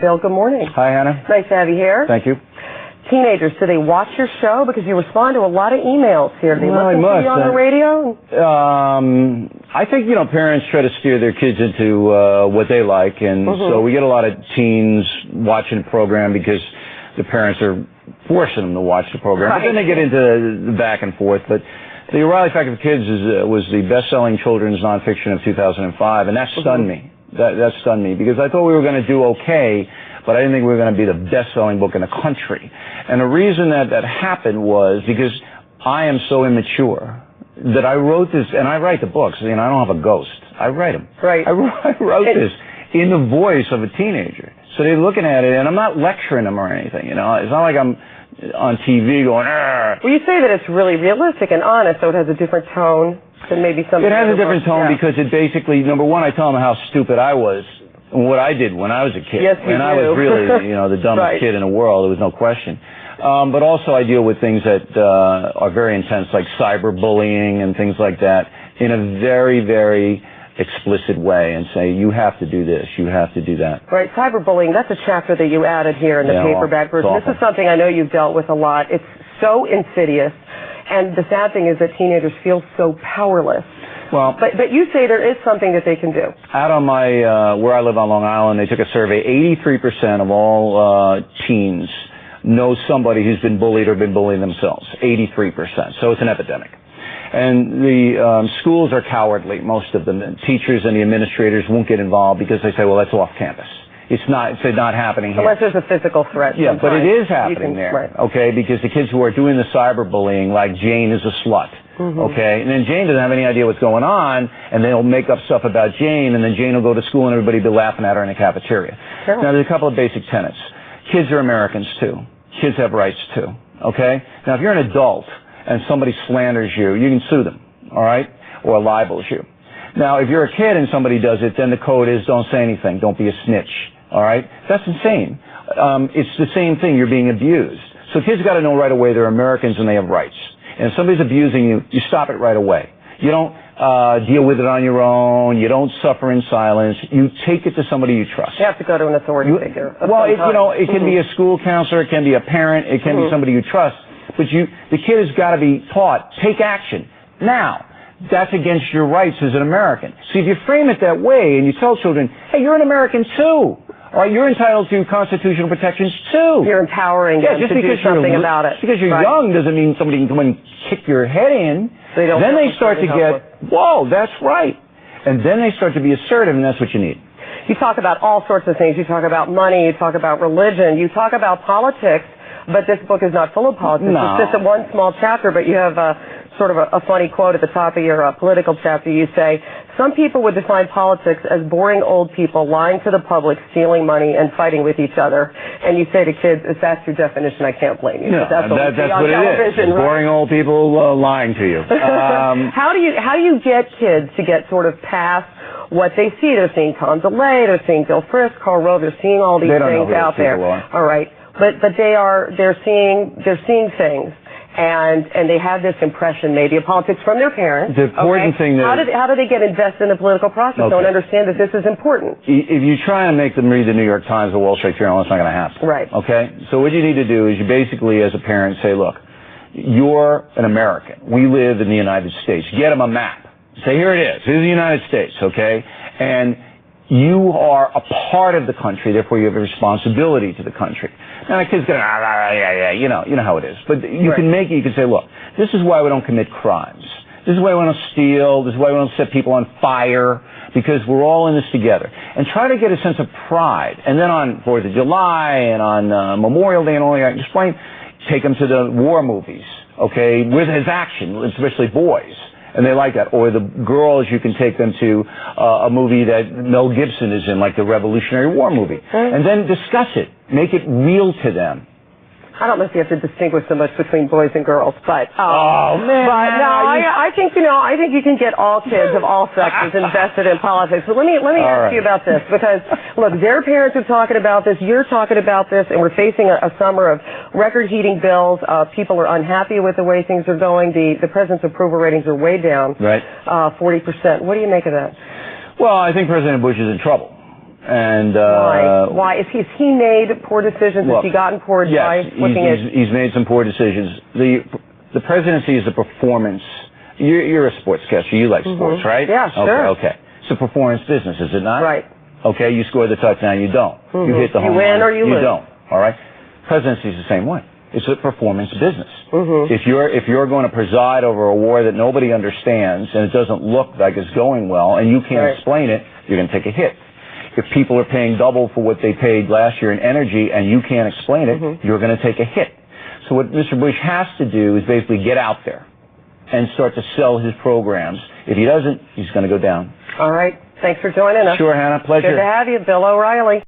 Bill, good morning. Hi, Hannah. Nice to have you here. Thank you. Teenagers, do they watch your show? Because you respond to a lot of emails here. Do they listen to you on the radio? I think, parents try to steer their kids into what they like, and so we get a lot of teens watching the program because the parents are forcing them to watch the program. Right. But then they get into the back and forth. But the O'Reilly Factor for Kids was the best-selling children's nonfiction of 2005, and that stunned me. That stunned me because I thought we were going to do okay, but I didn't think we were going to be the best-selling book in the country. And the reason that happened was because I am so immature that I wrote this, and I write the books. I don't have a ghost. I write them. Right. I wrote this in the voice of a teenager. So they're looking at it, and I'm not lecturing them or anything, It's not like I'm on TV going, Arr. Well, you say that it's really realistic and honest, so it has a different tone than maybe some. It has a different tone because it basically, number one, I tell them how stupid I was and what I did when I was a kid. Yes, you do. I was really, the dumbest kid in the world. There was no question. But also I deal with things that are very intense, like cyberbullying and things like that, in a very, very explicit way, and say, you have to do this, you have to do that. Right, cyberbullying, that's a chapter that you added here in the paperback version. This is something I know you've dealt with a lot. It's so insidious, and the sad thing is that teenagers feel so powerless. Well, but you say there is something that they can do. Out on my, where I live on Long Island, they took a survey. 83% of all teens know somebody who's been bullied or been bullying themselves. 83%. So it's an epidemic. And the schools are cowardly, most of them. The teachers and the administrators won't get involved because they say, well, that's off campus. It's not happening here. Unless there's a physical threat. Yeah, but it is happening there, okay, because the kids who are doing the cyberbullying, like Jane is a slut, okay, and then Jane doesn't have any idea what's going on, and they'll make up stuff about Jane, and then Jane will go to school and everybody will be laughing at her in the cafeteria. Sure. Now, there's a couple of basic tenets. Kids are Americans, too. Kids have rights, too, okay? Now, if you're an adult and somebody slanders you, you can sue them, all right, or libels you. Now, if you're a kid and somebody does it, then the code is don't say anything, don't be a snitch, all right? That's insane. It's the same thing, you're being abused. So kids got to know right away they're Americans and they have rights. And if somebody's abusing you, you stop it right away. You don't deal with it on your own. You don't suffer in silence. You take it to somebody you trust. You have to go to an authority figure. Well, it can be a school counselor, it can be a parent, it can be somebody you trust. But the kid has got to be taught, take action. Now, that's against your rights as an American. So if you frame it that way and you tell children, hey, you're an American too. All right, you're entitled to constitutional protections too. You're empowering them to do something about it. Just because you're young doesn't mean somebody can come and kick your head in. Then they start to get, whoa, that's right. And then they start to be assertive, and that's what you need. You talk about all sorts of things. You talk about money. You talk about religion. You talk about politics. But this book is not full of politics. No. It's just one small chapter, but you have sort of a funny quote at the top of your political chapter. You say, some people would define politics as boring old people lying to the public, stealing money, and fighting with each other. And you say to kids, if that's your definition, I can't blame you. No, that's what it is. Right? Boring old people lying to you. How do you get kids to get sort of past what they see? They're seeing Tom DeLay, they're seeing Bill Frist, Karl Rove, they're seeing all these things out there. All right. But they're seeing things, and they have this impression maybe of politics from their parents. The important thing that how do they get invested in the political process? Don't understand that this is important. If you try and make them read the New York Times or Wall Street Journal, it's not going to happen. Right. Okay. So what you need to do is you basically, as a parent, say, look, you're an American. We live in the United States. Get them a map. Say, here it is. This is the United States. Okay. And you are a part of the country, therefore you have a responsibility to the country. Now the kid's going, you know how it is. But you can make it, you can say, look, this is why we don't commit crimes. This is why we don't steal. This is why we don't set people on fire, because we're all in this together. And try to get a sense of pride. And then on 4th of July and on Memorial Day and all that, explain, take them to the war movies, okay, with his action, especially boys. And they like that. Or the girls, you can take them to a movie that Mel Gibson is in, like the Revolutionary War movie. And then discuss it. Make it real to them. I don't know if you have to distinguish so much between boys and girls, but oh man! But no, I think you can get all kids of all sexes invested in politics. But let me ask you about this, because look, their parents are talking about this, you're talking about this, and we're facing a summer of record-heating bills. People are unhappy with the way things are going. The president's approval ratings are way down, 40%. What do you make of that? Well, I think President Bush is in trouble. And why? Is he made poor decisions? Has he gotten poor advice? Yes, he's made some poor decisions. The presidency is a performance. You're a sportscaster. You like sports, right? Yeah, sure. Okay. It's a performance business, is it not? Right. Okay, you score the touchdown, you don't. You hit the home run, you win or you lose. don't. All right. Presidency is the same way. It's a performance business. If you're going to preside over a war that nobody understands and it doesn't look like it's going well and you can't explain it, you're going to take a hit. If people are paying double for what they paid last year in energy and you can't explain it, you're going to take a hit. So what Mr. Bush has to do is basically get out there and start to sell his programs. If he doesn't, he's going to go down. All right. Thanks for joining us. Sure, Hannah. Pleasure. Good to have you, Bill O'Reilly.